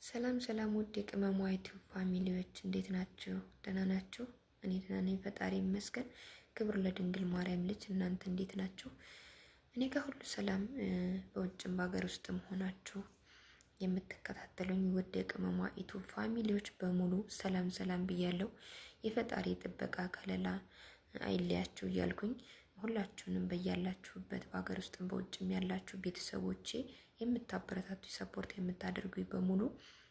ሰላም ውድ የቅመሟ ዩቲዩብ ፋሚሊዎች እንዴት ናችሁ? ደህና ናችሁ? እኔ ደህና ነኝ፣ ፈጣሪ ይመስገን። ክብር ለድንግል ማርያም ልጅ። እናንተ እንዴት ናችሁ? እኔ ጋር ሁሉ ሰላም። በውጭም በሀገር ውስጥም ሆናችሁ የምትከታተሉኝ ውድ የቅመሟ ዩቲዩብ ፋሚሊዎች በሙሉ ሰላም ብያለሁ። የፈጣሪ ጥበቃ ከለላ አይለያችሁ እያልኩኝ ሁላችሁንም በያላችሁበት በሀገር ውስጥም በውጭም ያላችሁ ቤተሰቦቼ የምታበረታቱ ሰፖርት የምታደርጉኝ በሙሉ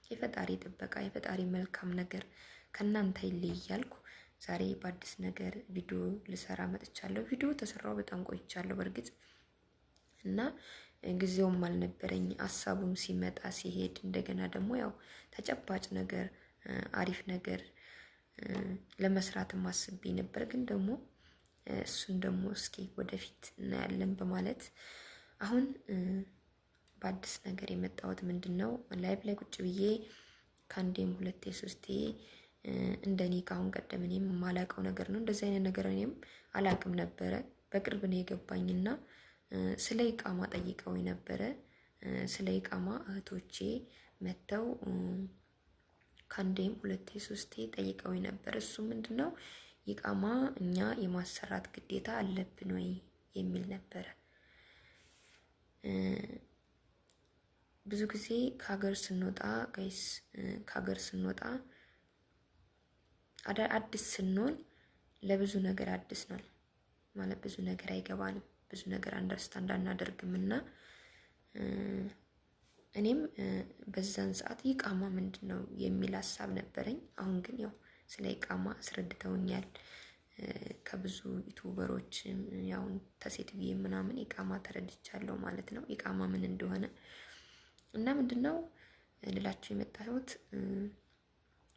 የፈጣሪ ጥበቃ የፈጣሪ መልካም ነገር ከናንተ ይለይ እያልኩ ዛሬ በአዲስ ነገር ቪዲዮ ልሰራ መጥቻለሁ። ቪዲዮ ተሰራው በጣም ቆይቻለሁ በርግጥ እና ጊዜውም አልነበረኝ። ሀሳቡም ሲመጣ ሲሄድ እንደገና ደግሞ ያው ተጨባጭ ነገር አሪፍ ነገር ለመስራት ማስቤ ነበር፣ ግን ደግሞ እሱን ደግሞ እስኪ ወደፊት እናያለን በማለት አሁን በአዲስ ነገር የመጣሁት ምንድነው ላይቭ ላይ ቁጭ ብዬ ካንዴም ሁለቴ ሶስቴ እንደኔ ካሁን ቀደም እኔም የማላውቀው ነገር ነው። እንደዚህ አይነት ነገር እኔም አላውቅም ነበረ። በቅርብ ነው የገባኝና ስለ ኢቃማ ጠይቀውኝ ነበረ። ስለ ኢቃማ እህቶቼ መተው ካንዴም ሁለቴ ሶስቴ ጠይቀውኝ ነበር። እሱ ምንድነው ኢቃማ እኛ የማሰራት ግዴታ አለብን ወይ የሚል ነበረ። ብዙ ጊዜ ከሀገር ስንወጣ ጋይስ ከሀገር ስንወጣ አዲስ ስንሆን ለብዙ ነገር አዲስ ነው ማለት ብዙ ነገር አይገባንም፣ ብዙ ነገር አንደርስታንድ አናደርግምና እኔም በዛን ሰዓት ኢቃማ ምንድነው የሚል ሀሳብ ነበረኝ። አሁን ግን ያው ስለ ኢቃማ አስረድተውኛል ከብዙ ዩቲዩበሮች ያው ተሴትዬ ምናምን ኢቃማ ተረድቻለሁ ማለት ነው ኢቃማ ምን እንደሆነ እና ምንድነው ልላችሁ የመጣሁት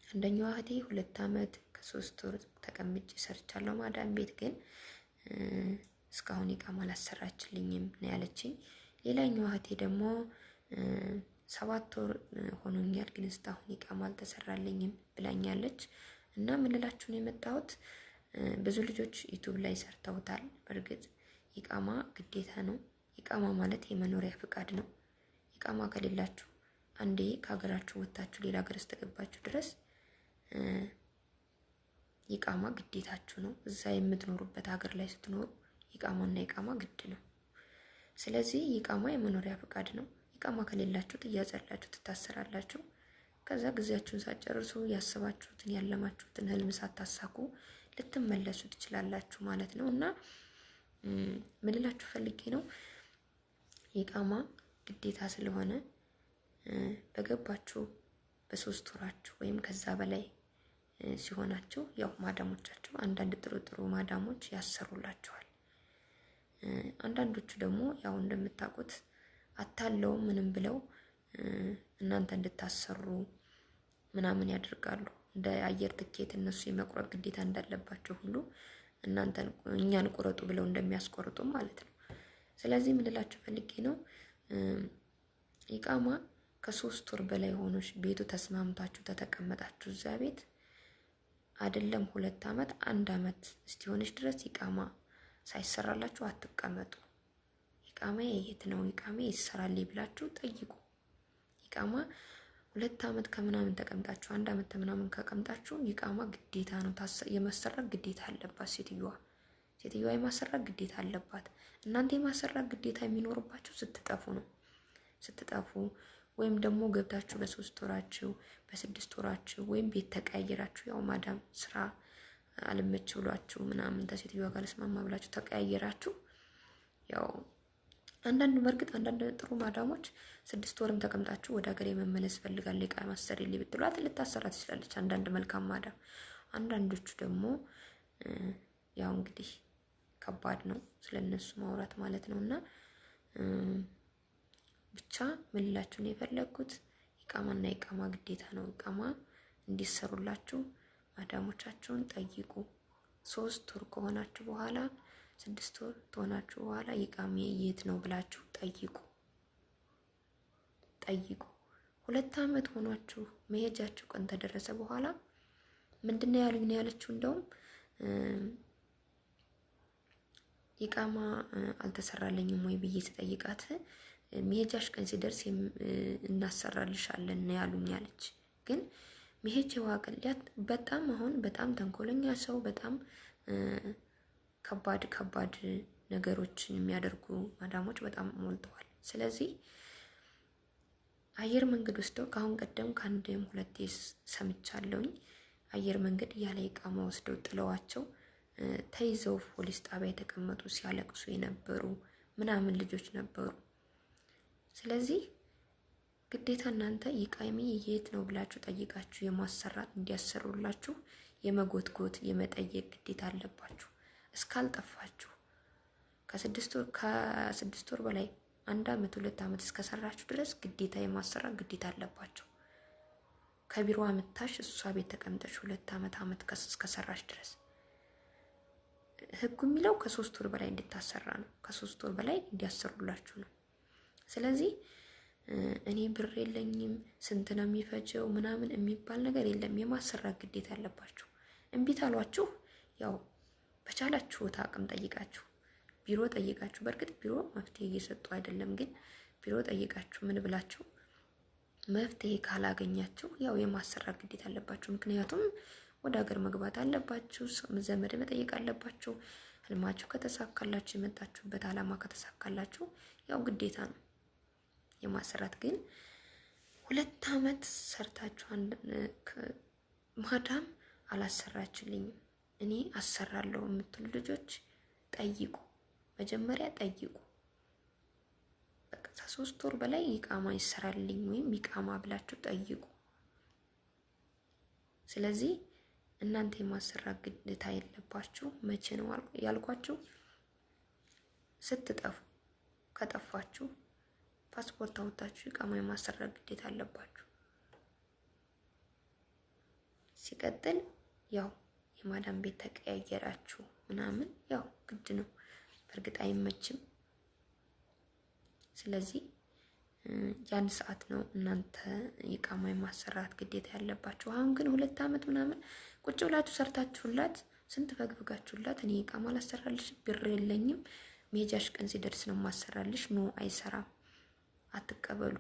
አንደኛዋ እህቴ 2 አመት ከ3 ወር ተቀምጬ ሰርቻለሁ ማዳም ቤት፣ ግን እስካሁን ኢቃማ አላሰራችልኝም ነው ያለችኝ። ሌላኛዋ እህቴ ደግሞ 7 ወር ሆኖኛል፣ ግን እስካሁን ኢቃማ አልተሰራልኝም ብላኛለች። እና ምን ልላችሁ ነው የመጣሁት ብዙ ልጆች ዩቲዩብ ላይ ሰርተውታል። በርግጥ ኢቃማ ግዴታ ነው። ኢቃማ ማለት የመኖሪያ ፍቃድ ነው። ኢቃማ ከሌላችሁ አንዴ ከሀገራችሁ ወጣችሁ ሌላ ሀገር ተገባችሁ ድረስ ኢቃማ ግዴታችሁ ነው። እዛ የምትኖሩበት ሀገር ላይ ስትኖሩ ኢቃማና ኢቃማ ግድ ነው። ስለዚህ ኢቃማ የመኖሪያ ፍቃድ ነው። ኢቃማ ከሌላችሁ ትያዛላችሁ፣ ትታሰራላችሁ። ከዛ ጊዜያችሁን ሳትጨርሱ ያሰባችሁትን ያለማችሁትን ህልም ሳታሳኩ ልትመለሱ ትችላላችሁ ማለት ነው። እና ምን ልላችሁ ፈልጌ ነው ኢቃማ ግዴታ ስለሆነ በገባችሁ በ3 ወራችሁ ወይም ከዛ በላይ ሲሆናችሁ ያው ማዳሞቻችሁ አንዳንድ ጥሩ ማዳሞች ያሰሩላችኋል። አንዳንዶቹ ደግሞ ያው እንደምታውቁት አታለው ምንም ብለው እናንተ እንድታሰሩ ምናምን ያደርጋሉ። እንደ አየር ትኬት እነሱ የመቁረጥ ግዴታ እንዳለባቸው ሁሉ እኛን ቁረጡ ብለው እንደሚያስቆርጡ ማለት ነው። ስለዚህ ምን ልላችሁ ፈልጌ ነው ኢቃማ ከ3 ወር በላይ ሆኖሽ ቤቱ ተስማምታችሁ ተተቀመጣችሁ እዛ ቤት አይደለም 2 አመት 1 አመት እስቲሆንሽ ድረስ ኢቃማ ሳይሰራላችሁ አትቀመጡ። ኢቃማ የት ነው ኢቃማ ይሰራልኝ ብላችሁ ጠይቁ። ኢቃማ 2 አመት ከምናምን ተቀምጣችሁ 1 አመት ከምናምን ከቀምጣችሁ ኢቃማ ግዴታ ነው። የማሰራት ግዴታ አለባት ሴትዮዋ የማሰራት ግዴታ አለባት። እናንተ የማሰራት ግዴታ የሚኖርባችሁ ስትጠፉ ነው። ስትጠፉ ወይም ደግሞ ገብታችሁ በ3 ወራችሁ በ6 ወራችሁ ወይም ቤት ተቀያየራችሁ ያው ማዳም ስራ አልመች ብሏችሁ ምናምን ተሴትዮዋ ጋር ለስማማ ብላችሁ ተቀያየራችሁ ያው በርግጥ አንዳንድ ጥሩ ማዳሞች 6 ወርም ተቀምጣችሁ ወደ ሀገር የመመለስ ፈልጋለች ኢቃማ አሰሪልኝ ብትሏት ልታሰራ ትችላለች። አንዳንድ መልካም ማዳም፣ አንዳንዶቹ ደግሞ ያው እንግዲህ ከባድ ነው ስለነሱ ማውራት ማለት ነውና ብቻ ምን ልላችሁ ነው የፈለኩት ኢቃማና ኢቃማ ግዴታ ነው። ኢቃማ እንዲሰሩላችሁ ማዳሞቻችሁን ጠይቁ። 3 ወር ከሆናችሁ በኋላ 6 ወር ከሆናችሁ በኋላ ኢቃማ የት ነው ብላችሁ ጠይቁ። 2 አመት ሆኗችሁ መሄጃችሁ ቀን ተደረሰ በኋላ ምንድነው ያሉኝ ነው ያለችው። እንደውም ኢቃማ አልተሰራለኝም ወይ ብዬ ስጠይቃት መሄጃሽ ቀን ሲደርስ እናሰራልሻለን ያሉኝ አለች። ግን መሄጃዋ ቀን በጣም አሁን በጣም ተንኮለኛ ሰው በጣም ከባድ ነገሮችን የሚያደርጉ ማዳሞች በጣም ሞልተዋል። ስለዚህ አየር መንገድ ወስደው ከአሁን ቀደም ከአንድም ሁለቴ ሰምቻለሁኝ። አየር መንገድ ያለ ኢቃማ ወስደው ጥለዋቸው ተይዘው ፖሊስ ጣቢያ የተቀመጡ ሲያለቅሱ የነበሩ ምናምን ልጆች ነበሩ። ስለዚህ ግዴታ እናንተ ኢቃሚ የት ነው ብላችሁ ጠይቃችሁ የማሰራት እንዲያሰሩላችሁ የመጎትጎት የመጠየቅ ግዴታ አለባችሁ። እስካልጠፋችሁ ከስድስት ወር በላይ 1 ዓመት 2 ዓመት እስከሰራችሁ ድረስ ግዴታ የማሰራት ግዴታ አለባቸው። ከቢሮ አመታሽ እሷ ቤት ተቀምጠሽ 2 ዓመት እስከሰራሽ ድረስ ህጉ የሚለው ከ3 ወር በላይ እንድታሰራ ነው። ከ3 ወር በላይ እንዲያሰሩላችሁ ነው። ስለዚህ እኔ ብር የለኝም ስንት ነው የሚፈጀው ምናምን የሚባል ነገር የለም። የማሰራት ግዴታ አለባችሁ። እምቢ ታሏችሁ ያው በቻላችሁት አቅም ጠይቃችሁ ቢሮ ጠይቃችሁ፣ በእርግጥ ቢሮ መፍትሄ እየሰጡ አይደለም፣ ግን ቢሮ ጠይቃችሁ ምን ብላችሁ መፍትሄ ካላገኛችሁ ያው የማሰራት ግዴታ አለባችሁ። ምክንያቱም ወደ ሀገር መግባት አለባችሁ፣ ዘመድ መጠየቅ አለባችሁ። ህልማችሁ ከተሳካላችሁ የመጣችሁበት አላማ ከተሳካላችሁ ያው ግዴታ ነው የማሰራት። ግን 2 ዓመት ሰርታችሁ ማዳም አላሰራችልኝም እኔ አሰራለሁ የምትሉ ልጆች ጠይቁ፣ መጀመሪያ ጠይቁ። በቃ 3 ወር በላይ ኢቃማ ይሰራልኝ ወይም ኢቃማ ብላችሁ ጠይቁ። ስለዚህ እናንተ የማሰራት ግዴታ የለባችሁ። መቼ ነው ያልኳችሁ? ስትጠፉ። ከጠፋችሁ ፓስፖርት አውጣችሁ ኢቃማ የማሰራት ግዴታ አለባችሁ። ሲቀጥል ያው የማዳም ቤት ተቀያየራችሁ ምናምን ያው ግድ ነው። በእርግጥ አይመችም። ስለዚህ ያን ሰዓት ነው እናንተ ኢቃማ የማሰራት ግዴታ ያለባችሁ። አሁን ግን 2 ዓመት ምናምን ቁጭ ብላችሁ ሰርታችሁላት ስንት ፈግፍጋችሁላት እኔ ኢቃማ ላሰራልሽ ብር የለኝም መሄጃሽ ቀን ሲደርስ ነው ማሰራልሽ፣ ኖ አይሰራም፣ አትቀበሉ።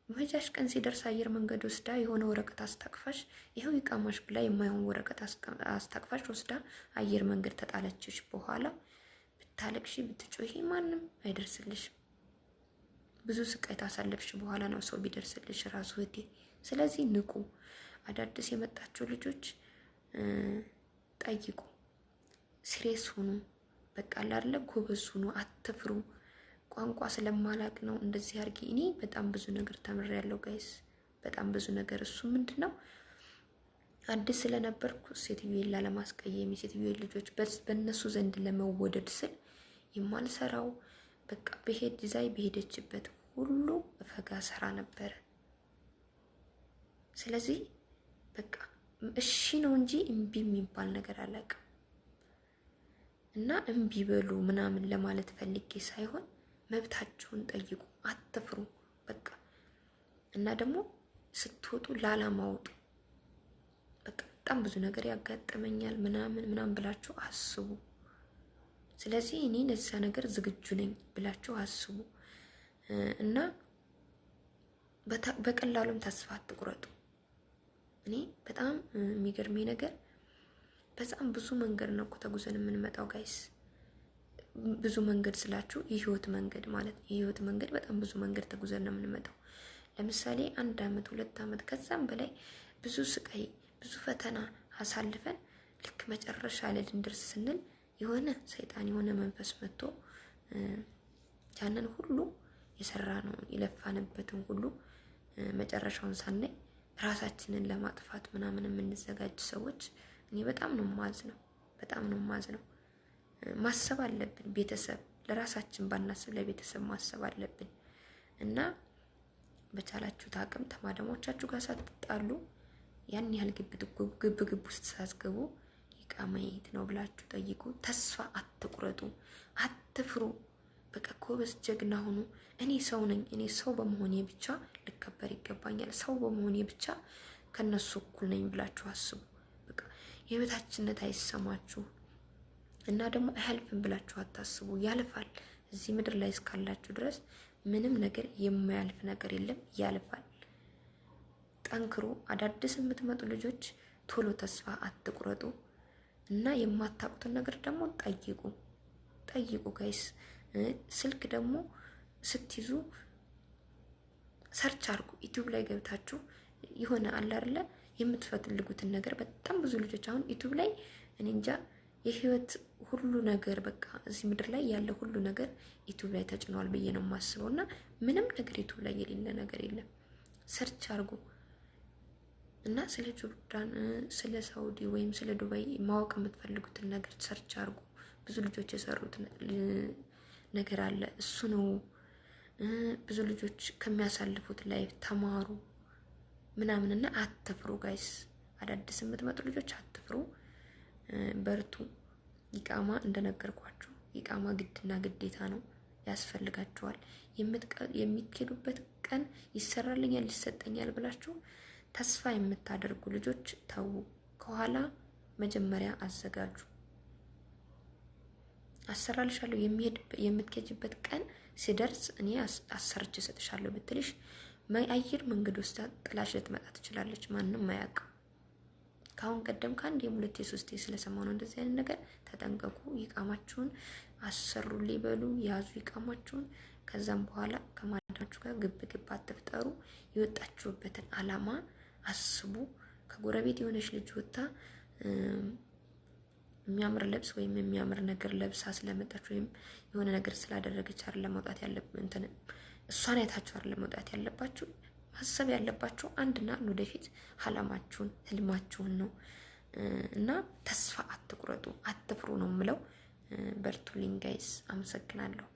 መሄጃሽ ቀን ሲደርስ አየር መንገድ ወስዳ የሆነ ወረቀት አስታቅፋሽ ይሄው ኢቃማሽ ብላ የማይሆን ወረቀት አስታቅፋሽ ወስዳ አየር መንገድ ተጣለችሽ በኋላ ብታለቅሺ ብትጮሂ ማንም አይደርስልሽም። ብዙ ስቃይ ታሳለፍሽ በኋላ ነው ሰው ቢደርስልሽ ራሱ እህቴ። ስለዚህ ንቁ። አዳዲስ የመጣችሁ ልጆች ጠይቁ፣ ሲሪየስ ሁኑ። በቃ አይደለ ጎበዝ ሁኑ፣ አትፍሩ። ቋንቋ ስለማላቅ ነው እንደዚህ አድርጊ። እኔ በጣም ብዙ ነገር ተምሬያለሁ ጋይስ፣ በጣም ብዙ ነገር። እሱ ምንድነው አዲስ ስለነበርኩ ሴትዮዬን ላለማስቀየም የሴትዮዬን ልጆች በእነሱ ዘንድ ለመወደድ ስል የማልሰራው በቃ በሄደችበት ሁሉ እፈጋ ሰራ ነበረ። ስለዚህ በቃ እሺ ነው እንጂ እምቢ የሚባል ነገር አላውቅም። እና እምቢ በሉ ምናምን ለማለት ፈልጌ ሳይሆን መብታችሁን ጠይቁ፣ አትፍሩ። በቃ እና ደግሞ ስትወጡ ላላማ ውጡ። በቃ በጣም ብዙ ነገር ያጋጥመኛል ምናምን ብላችሁ አስቡ። ስለዚህ እኔ ለዛ ነገር ዝግጁ ነኝ ብላችሁ አስቡ እና በቀላሉም ተስፋ አትቁረጡ። እኔ በጣም የሚገርመኝ ነገር በጣም ብዙ መንገድ ነው እኮ ተጉዘን የምንመጣው ጋይስ። ብዙ መንገድ ስላችሁ የህይወት መንገድ ማለት የህይወት መንገድ በጣም ብዙ መንገድ ተጉዘን ነው የምንመጣው። ለምሳሌ 1 ዓመት 2 ዓመት ከዛም በላይ ብዙ ስቃይ ብዙ ፈተና አሳልፈን ልክ መጨረሻ ላይ ልንደርስ ስንል የሆነ ሰይጣን የሆነ መንፈስ መጥቶ ያንን ሁሉ የሰራነው የለፋንበትን ሁሉ መጨረሻውን ሳናይ ራሳችንን ለማጥፋት ምናምን የምንዘጋጅ ሰዎች እኔ በጣም ነው ማዝነው፣ በጣም ነው ማዝነው። ማሰብ አለብን። ቤተሰብ ለራሳችን ባናስብ ለቤተሰብ ማሰብ አለብን እና በቻላችሁት አቅም ተማዳሞቻችሁ ጋር ሳትጣሉ ያን ያህል ግብ ውስጥ ሳትገቡ ኢቃማ የት ነው ብላችሁ ጠይቁ። ተስፋ አትቁረጡ፣ አትፍሩ። በቃ ጎበዝ ጀግና ሁኑ። እኔ ሰው ነኝ፣ እኔ ሰው በመሆኔ ብቻ ልከበር ይገባኛል፣ ሰው በመሆኔ ብቻ ከነሱ እኩል ነኝ ብላችሁ አስቡ። በቃ የበታችነት አይሰማችሁ እና ደግሞ አያልፍም ብላችሁ አታስቡ። ያልፋል። እዚህ ምድር ላይ እስካላችሁ ድረስ ምንም ነገር የማያልፍ ነገር የለም፣ ያልፋል። ጠንክሩ። አዳዲስ የምትመጡ ልጆች ቶሎ ተስፋ አትቁረጡ እና የማታውቁትን ነገር ደግሞ ጠይቁ ጋይስ። ስልክ ደግሞ ስትይዙ ሰርች አድርጉ። ዩቲዩብ ላይ ገብታችሁ የሆነ አለ አይደለ የምትፈልጉትን ነገር በጣም ብዙ ልጆች አሁን ዩቲዩብ ላይ እኔ እንጃ የህይወት ሁሉ ነገር በቃ እዚህ ምድር ላይ ያለ ሁሉ ነገር ዩቲዩብ ላይ ተጭኗል ብዬ ነው የማስበው። እና ምንም ነገር ዩቲዩብ ላይ የሌለ ነገር የለም። ሰርች አድርጉ እና ስለ ጆርዳን፣ ስለ ሳውዲ ወይም ስለ ዱባይ ማወቅ የምትፈልጉትን ነገር ሰርች አድርጉ። ብዙ ልጆች የሰሩት ነገር አለ፣ እሱ ነው። ብዙ ልጆች ከሚያሳልፉት ላይፍ ተማሩ ምናምን እና አትፍሩ ጋይስ። አዳዲስ የምትመጡ ልጆች አትፍሩ፣ በርቱ። ኢቃማ እንደነገርኳችሁ ኢቃማ ግድና ግዴታ ነው፣ ያስፈልጋችኋል። የሚትሄዱበት ቀን ይሰራልኛል ይሰጠኛል ብላችሁ ተስፋ የምታደርጉ ልጆች ተዉ፣ ከኋላ መጀመሪያ አዘጋጁ። አሰራልሻለሁ የምትኬጅበት ቀን ሲደርስ እኔ አሰርቼ እሰጥሻለሁ ብትልሽ አየር መንገድ ውስጥ ጥላሽ ልትመጣ ትችላለች። ማንም አያውቅም። ከአሁን ቀደም ከአንድ የሁለቴ ሶስቴ ስለሰማሁ ነው እንደዚህ አይነት ነገር። ተጠንቀቁ። ይቃማችሁን አሰሩ ሊበሉ ያዙ ይቃማችሁን። ከዛም በኋላ ከማዳናችሁ ጋር ግብ አትፍጠሩ። የወጣችሁበትን አላማ አስቡ። ከጎረቤት የሆነች ልጅ ወጣ የሚያምር ልብስ ወይም የሚያምር ነገር ለብሳ ስለመጣች ወይም የሆነ ነገር ስላደረገች አይደለም መውጣት ያለብን እንትን እሷን አይታችሁ አይደለም መውጣት ያለባችሁ። ማሰብ ያለባችሁ አንድና ወደፊት አላማችሁን ህልማችሁን ነው። እና ተስፋ አትቁረጡ፣ አትፍሩ ነው የምለው። በርቱልኝ ጋይስ። አመሰግናለሁ።